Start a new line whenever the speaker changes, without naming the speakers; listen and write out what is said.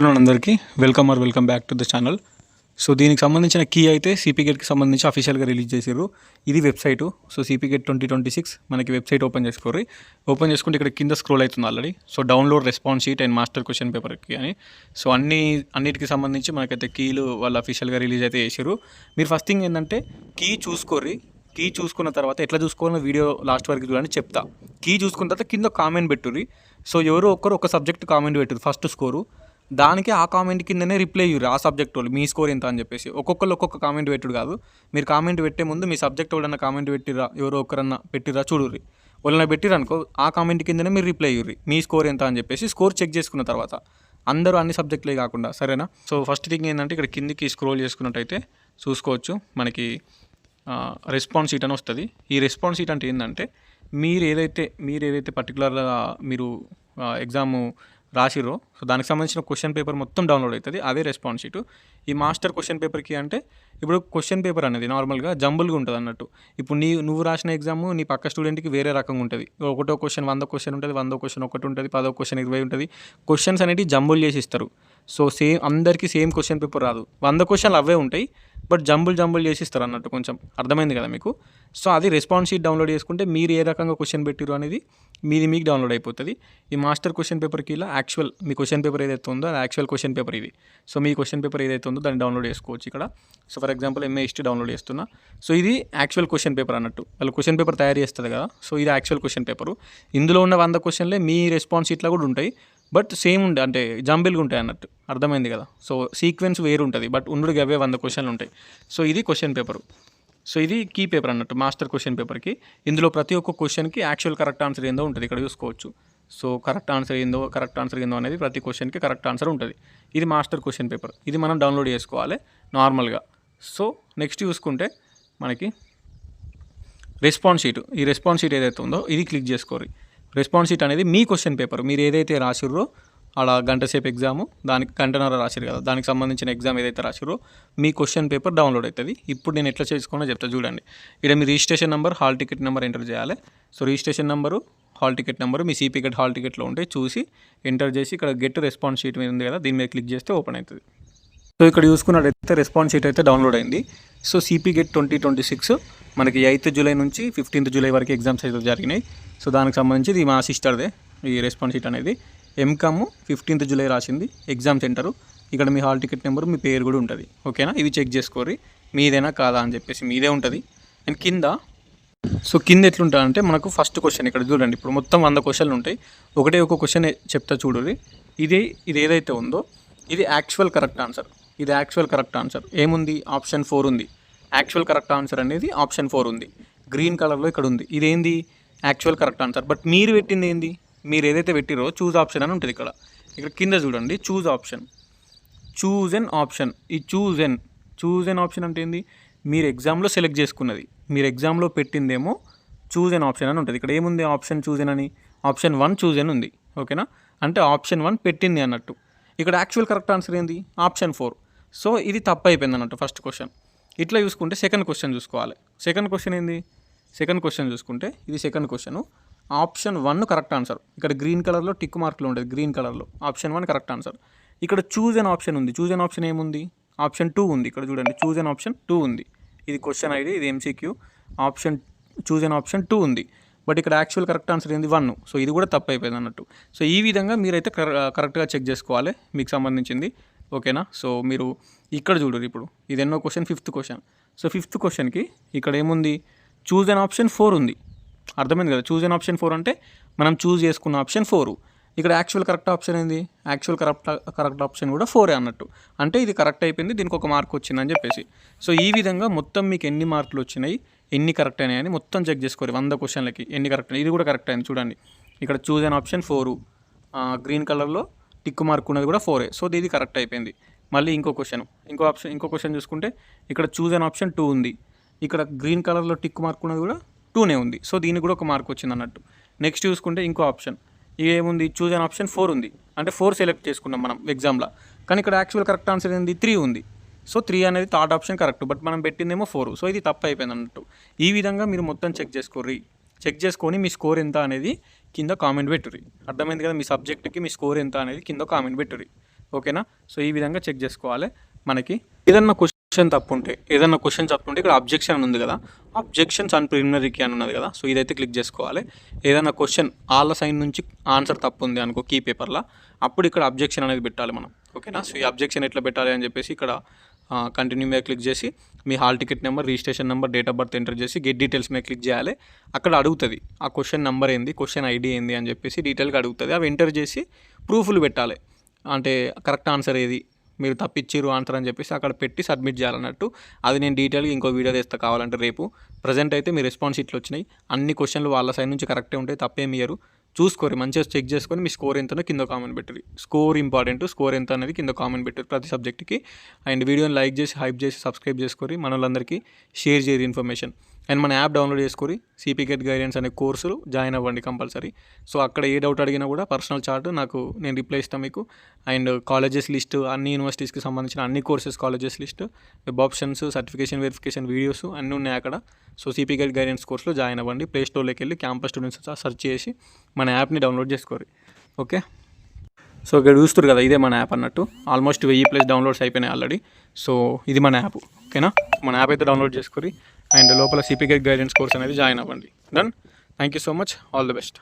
Hello అందరికీ welcome back to the channel. So దీనికి సంబంధించిన కీ అయితే సిపిగేట్కి సంబంధించి అఫీషియల్గా రిలీజ్ చేసారు. ఇది వెబ్సైటు. సో సిపిగేట్ 2026 మనకి వెబ్సైట్ ఓపెన్ చేసుకోరు. ఓపెన్ చేసుకుంటే ఇక్కడ కింద స్క్రోల్ అవుతుంది already. So download response sheet and master question పేపర్కి అని. సో అన్నిటికి సంబంధించి మనకైతే కీలు వాళ్ళు అఫీషియల్గా రిలీజ్ అయితే చేసారు. మీరు ఫస్ట్ థింగ్ ఏంటంటే కీ చూసుకోర్రి. కీ చూసుకున్న తర్వాత ఎట్లా చూసుకోవాలో వీడియో లాస్ట్ వరకు చూడండి చెప్తా. కీ చూసుకున్న తర్వాత కింద కామెంట్ పెట్టుర్రి. సో ఎవరో ఒక సబ్జెక్ట్ కామెంట్ పెట్టుర్రి ఫస్ట్ స్కోరు. దానికి ఆ కామెంట్ కిందనే రిప్లై ఇవ్వరు ఆ సబ్జెక్ట్ వాళ్ళు మీ స్కోర్ ఎంత అని చెప్పేసి. ఒక్కొక్కరు ఒక్కొక్క కామెంట్ పెట్టుడు కాదు. మీరు కామెంట్ పెట్టే ముందు మీ సబ్జెక్ట్ వాళ్ళన్నా కామెంట్ పెట్టిరా, ఎవరో ఒకరన్నా పెట్టిరా చూడుర్రి. వాళ్ళని పెట్టిరనుకో ఆ కామెంట్ కిందనే మీరు రిప్లై ఇవ్వరు మీ స్కోర్ ఎంత అని చెప్పేసి. స్కోర్ చెక్ చేసుకున్న తర్వాత అందరూ అన్ని సబ్జెక్టులే కాకుండా, సరేనా? సో ఫస్ట్ థింగ్ ఏంటంటే ఇక్కడ కిందికి స్క్రోల్ చేసుకున్నట్టయితే చూసుకోవచ్చు మనకి రెస్పాన్స్ షీట్ అని వస్తుంది. ఈ రెస్పాన్స్ షీట్ అంటే ఏంటంటే మీరు ఏదైతే పర్టికులర్గా మీరు ఎగ్జాము రాసిరో సో దానికి సంబంధించిన క్వశ్చన్ పేపర్ మొత్తం డౌన్లోడ్ అవుతుంది. అదే రెస్పాన్స్ షీటు. ఈ మాస్టర్ క్వశ్చన్ పేపర్కి అంటే ఇప్పుడు క్వశ్చన్ పేపర్ అనేది నార్మల్గా జంబుల్గా ఉంటుంది అన్నట్టు. ఇప్పుడు నువ్వు రాసిన ఎగ్జామ్ నీ పక్క స్టూడెంట్కి వేరే రకంగా ఉంటుంది. ఒకటో క్వశ్చన్ 100 క్వశ్చన్ ఉంటుంది, 100 క్వశ్చన్ ఒకటి ఉంటుంది, 10వ క్వశ్చన్ 20 ఉంటుంది. క్వశ్చన్స్ అనేవి జంబుల్ చేసి ఇస్తారు. సో అందరికీ సేమ్ క్వశ్చన్ పేపర్ రాదు. 100 క్వశ్చన్లు అవే ఉంటాయి, బట్ జంబుల్ చేసి ఇస్తారు అన్నట్టు. కొంచెం అర్థమైంది కదా మీకు? సో అది రెస్పాన్స్ షీట్ డౌన్లోడ్ చేసుకుంటే మీరు ఏ రకంగా క్వశ్చన్ పెట్టిరు అనేది మీకు డౌన్లోడ్ అయిపోతుంది. ఈ మాస్టర్ క్వశ్చన్ పేపర్కి ఇలా యాక్చువల్ మీ క్వశ్చన్ పేపర్ ఏదైతే ఉందో అది యాక్చువల్ క్వశ్చన్ పేపర్ ఇది. సో మీ క్వశ్చన్ పేపర్ ఏదైతే ఉందో దాన్ని డౌన్లోడ్ చేసుకోవచ్చు ఇక్కడ. So for example MA history download చేస్తున్నా. సో ఇది యాక్చువల్ క్వశ్చన్ పేపర్ అన్నట్టు. వాళ్ళు క్వశ్చన్ పేపర్ తయారు చేస్తుంది కదా. సో ఇది యాక్చువల్ క్వశ్చన్ పేపరు. ఇందులో ఉన్న 100 క్వశ్చన్లే మీ రెస్పాన్స్ షీట్లో కూడా ఉంటాయి, బట్ సేమ్ ఉండే అంటే జంబిల్గా ఉంటాయి అన్నట్టు. అర్థమైంది కదా? సో సీక్వెన్స్ వేరు ఉంటుంది, బట్ ఉండుగా అవే 100 క్వశ్చన్లు ఉంటాయి. సో ఇది క్వశ్చన్ పేపరు. సో ఇది కీ పేపర్ అన్నట్టు మాస్టర్ క్వశ్చన్ పేపర్కి. ఇందులో ప్రతి ఒక్క క్వశ్చన్కి యాక్చువల్ కరెక్ట్ ఆన్సర్ ఏందో ఉంటుంది ఇక్కడ చూసుకోవచ్చు. సో కరెక్ట్ ఆన్సర్ ఏందో అనేది ప్రతి క్వశ్చన్కి కరెక్ట్ ఆన్సర్ ఉంటుంది. ఇది మాస్టర్ క్వశ్చన్ పేపర్. ఇది మనం డౌన్లోడ్ చేసుకోవాలి నార్మల్గా. సో నెక్స్ట్ చూసుకుంటే మనకి రెస్పాన్స్ షీట్. ఈ రెస్పాన్స్ షీట్ ఏదైతే ఉందో ఇది క్లిక్ చేసుకోరు. రెస్పాన్స్ షీట్ అనేది మీ క్వశ్చన్ పేపర్. మీరు ఏదైతే రాసిర్రో అలా గంట సేపు ఎగ్జాము, దానికి గంటన్నర రాసిరు కదా, దానికి సంబంధించిన ఎగ్జామ్ ఏదైతే రాసిరో మీ క్వశ్చన్ పేపర్ డౌన్లోడ్ అవుతుంది. ఇప్పుడు నేను ఎట్లా చేసుకోవాలో చెప్తా చూడండి. ఇక్కడ మీ registration number, hall ticket number enter చేయాలి. So registration number, hall ticket number మీ సిపిగేట్ హాల్ టికెట్లో ఉంటే చూసి ఎంటర్ చేసి ఇక్కడ గెట్ రెస్పాన్స్ షీట్ మీద ఉంది కదా, దీని మీద క్లిక్ చేస్తే ఓపెన్ అవుతుంది. సో ఇక్కడ చూసుకున్నట్టయితే రెస్పాన్స్ షీట్ అయితే డౌన్లోడ్ అయింది. సో సిపిగేట్ 2026 మనకి 8th జూలై నుంచి 15th జూలై వరకు ఎగ్జామ్స్ అయితే జరిగినాయి. సో దానికి సంబంధించి ఇది మా సిస్టర్దే ఈ రెస్పాన్స్ షీట్ అనేది. ఎంకామ్ 15th జూలై రాసింది, ఎగ్జామ్ సెంటరు. ఇక్కడ మీ హాల్ టికెట్ నెంబరు, మీ పేరు కూడా ఉంటుంది. ఓకేనా? ఇవి చెక్ చేసుకోరి మీదేనా కాదా అని చెప్పేసి. మీదే ఉంటుంది. అండ్ కింద ఎట్లుంటుంది అంటే మనకు ఫస్ట్ క్వశ్చన్ ఇక్కడ చూడండి. ఇప్పుడు మొత్తం 100 క్వశ్చన్లు ఉంటాయి. ఒక క్వశ్చన్ చెప్తా చూడండి. ఇది ఏదైతే ఉందో ఇది యాక్చువల్ కరెక్ట్ ఆన్సర్. ఏముంది? ఆప్షన్ 4 ఉంది. యాక్చువల్ కరెక్ట్ ఆన్సర్ అనేది ఆప్షన్ 4 ఉంది. గ్రీన్ కలర్లో ఇక్కడ ఉంది. ఇదేంది? Actual correct answer. బట్ మీరు పెట్టింది ఏంది? మీరు ఏదైతే పెట్టిరో చూజ్ ఆప్షన్ అని ఉంటుంది ఇక్కడ కింద చూడండి. చూజ్ ఎన్ ఆప్షన్. ఈ చూజ్ ఎన్ ఆప్షన్ అంటే ఏంది? మీరు ఎగ్జామ్లో సెలెక్ట్ చేసుకున్నది, మీరు ఎగ్జామ్లో పెట్టిందేమో చూజ్ ఎన్ ఆప్షన్ అని ఉంటుంది. ఇక్కడ ఏముంది? ఆప్షన్ చూజ్ ఎన్ అని, ఆప్షన్ 1 చూజ్ ఎన్ ఉంది. ఓకేనా? అంటే ఆప్షన్ 1 పెట్టింది అన్నట్టు. ఇక్కడ యాక్చువల్ కరెక్ట్ ఆన్సర్ ఏంది? ఆప్షన్ 4. సో ఇది తప్పు అయిపోయింది అన్నట్టు ఫస్ట్ క్వశ్చన్. ఇట్లా చూసుకుంటే సెకండ్ క్వశ్చన్ చూసుకోవాలి. సెకండ్ క్వశ్చన్ ఏంది? సెకండ్ క్వశ్చన్ చూసుకుంటే ఇది second question. Option 1 correct answer. ఇక్కడ గ్రీన్ కలర్లో టిక్ మార్కులు ఉంటుంది. గ్రీన్ కలర్లో ఆప్షన్ 1 కరెక్ట్ ఆన్సర్. ఇక్కడ చూజ్ అన్ ఆప్షన్ ఉంది. చూజ్ అన్ ఆప్షన్ ఏముంది? ఆప్షన్ 2 ఉంది. ఇక్కడ చూడండి చూజ్ అన్ ఆప్షన్ 2 ఉంది. ఇది క్వశ్చన్ ఐడి, ఇది ఎంసీక్యూ. చూజ్ అన్ ఆప్షన్ 2 ఉంది. బట్ ఇక్కడ యాక్చువల్ కరెక్ట్ ఆన్సర్ ఏంది? 1. సో ఇది కూడా తప్పు అయిపోయింది అన్నట్టు. సో ఈ విధంగా మీరైతే కరెక్ట్గా చెక్ చేసుకోవాలి మీకు సంబంధించింది. ఓకేనా? సో మీరు ఇక్కడ చూడరు. ఇప్పుడు ఇది ఎన్నో question? 5th question. So 5th క్వశ్చన్కి ఇక్కడ ఏముంది? చూజ్ అన్ ఆప్షన్ 4 ఉంది. అర్థమైంది కదా? చూజ్ అన్ ఆప్షన్ 4 అంటే మనం చూజ్ చేసుకున్న ఆప్షన్ 4. ఇక్కడ యాక్చువల్ కరెక్ట్ ఆప్షన్ ఏంది? యాక్చువల్ కరెక్ట్ ఆప్షన్ కూడా 4 అన్నట్టు. అంటే ఇది కరెక్ట్ అయిపోయింది, దీనికి ఒక మార్క్ వచ్చిందని చెప్పేసి. సో ఈ విధంగా మొత్తం మీకు ఎన్ని మార్కులు వచ్చినాయి, ఎన్ని కరెక్ట్ అయినాయి అని మొత్తం చెక్ చేసుకోరు. 100 క్వశ్చన్లకి ఎన్ని కరెక్ట్ అయినాయి. ఇది కూడా కరెక్ట్ అయింది చూడండి. ఇక్కడ చూజ్ అన్ ఆప్షన్ 4, గ్రీన్ కలర్లో టిక్ మార్క్ ఉన్నది కూడా 4. సో ఇది కరెక్ట్ అయిపోయింది. మళ్ళీ ఇంకో క్వశ్చన్ చూసుకుంటే ఇక్కడ చూజ్ అన్ ఆప్షన్ 2 ఉంది. ఇక్కడ గ్రీన్ కలర్లో టిక్ మార్క్ ఉన్నది కూడా 2నే ఉంది. సో దీనికి కూడా ఒక మార్క్ వచ్చింది అన్నట్టు. నెక్స్ట్ చూసుకుంటే ఇంకో ఆప్షన్ ఏముంది? చూజ్ అన్ ఆప్షన్ 4 ఉంది. అంటే 4 సెలెక్ట్ చేసుకున్నాం మనం ఎగ్జామ్లో. కానీ ఇక్కడ యాక్చువల్ కరెక్ట్ ఆన్సర్ ఏంది? 3 ఉంది. సో 3 అనేది థర్డ్ ఆప్షన్ కరెక్ట్, బట్ మనం పెట్టిందేమో 4. సో ఇది తప్పు అయిపోయింది అన్నట్టు. ఈ విధంగా మీరు మొత్తం చెక్ చేసుకొని మీ స్కోర్ ఎంత అనేది కింద కామెంట్ పెట్టుర్రి. అర్థమైంది కదా? మీ సబ్జెక్ట్కి మీ స్కోర్ ఎంత అనేది కింద కామెంట్ పెట్టుర్రి. ఓకేనా. సో ఈ విధంగా చెక్ చేసుకోవాలి. మనకి ఏదన్నా క్వశ్చన్ తప్పు ఉంటే ఇక్కడ అబ్జెక్షన్ అని ఉంది కదా, అబ్జెక్షన్స్ అండ్ ప్రిలిమినరీ కీ అని ఉన్నది కదా, సో ఇదైతే క్లిక్ చేసుకోవాలి. ఏదైనా క్వశ్చన్ వాళ్ళ సైడ్ నుంచి ఆన్సర్ తప్పు ఉంది అనుకో కీ పేపర్లో, అప్పుడు ఇక్కడ అబ్జెక్షన్ అనేది పెట్టాలి మనం. ఓకేనా. సో ఈ అబ్జెక్షన్ ఎట్లా పెట్టాలి అని చెప్పేసి ఇక్కడ కంటిన్యూ మీద క్లిక్ చేసి మీ hall ticket number, registration number, date of birth enter చేసి గెట్ డీటెయిల్స్ మీద క్లిక్ చేయాలి. అక్కడ అడుగుతుంది ఆ క్వశ్చన్ నెంబర్ ఏంది, క్వశ్చన్ ఐడి ఏంది అని చెప్పేసి డీటెయిల్గా అడుగుతుంది. అవి ఎంటర్ చేసి ప్రూఫ్లు పెట్టాలి. అంటే కరెక్ట్ ఆన్సర్ ఏది, మీరు తప్పిచ్చిరు ఆన్సర్ అని చెప్పేసి అక్కడ పెట్టి సబ్మిట్ చేయాలన్నట్టు. అది నేను డీటెయిల్గా ఇంకో వీడియో చేస్తా కావాలంటే రేపు. ప్రజెంట్ అయితే మీ రెస్పాన్స్ ఇట్లు వచ్చినాయి. అన్ని క్వశ్చన్లు వాళ్ళ సైడ్ నుంచి కరెక్టే ఉంటాయి, తప్పేమి ఇయ్యరు. చూసుకోరు, మంచిగా చెక్ చేసుకొని మీ స్కోర్ ఎంతనో కింద కామెంట్ పెట్టరు. స్కోర్ ఇంపార్టెంట్, స్కోర్ ఎంత అనేది కింద కామెంట్ పెట్టరు ప్రతి సబ్జెక్ట్కి. అండ్ వీడియోని లైక్ చేసి, హైప్ చేసి, సబ్స్క్రైబ్ చేసుకొని మన వాళ్ళందరికీ షేర్ చేయరు ఇన్ఫర్మేషన్. అండ్ మన యాప్ డౌన్లోడ్ చేసుకొని సిపి గెట్ గైడెన్స్ అనే కోర్సులు జాయిన్ అవ్వండి కంపల్సరీ. సో అక్కడ ఏ డౌట్ అడిగినా కూడా పర్సనల్ చాట్ నేను రిప్లై ఇస్తాను మీకు. అండ్ కాలేజెస్ లిస్ట్, అన్ని యూనివర్సిటీస్కి సంబంధించిన అన్ని courses colleges list, web options, certification verification videos అన్నీ ఉన్నాయి అక్కడ. సో సిపి గెట్ గైడెన్స్ కోర్సులో జాయిన్ అవ్వండి. ప్లే స్టోర్లోకి వెళ్ళి క్యాంపస్ స్టూడెంట్స్ సెర్చ్ చేసి మన యాప్ని డౌన్లోడ్ చేసుకోరు. ఓకే. సో ఇక్కడ చూస్తారు కదా, ఇదే మన యాప్ అన్నట్టు. ఆల్మోస్ట్ 1000+ డౌన్లోడ్స్ అయిపోయినాయి ఆల్రెడీ. సో ఇది మన యాప్. ఓకేనా. మన యాప్ అయితే డౌన్లోడ్ చేసుకొని అండ్ లోపల సిపి గెట్ గైడెన్స్ కోర్స్ అనేది జాయిన్ అవ్వండి. Done. Thank you so much. All the best.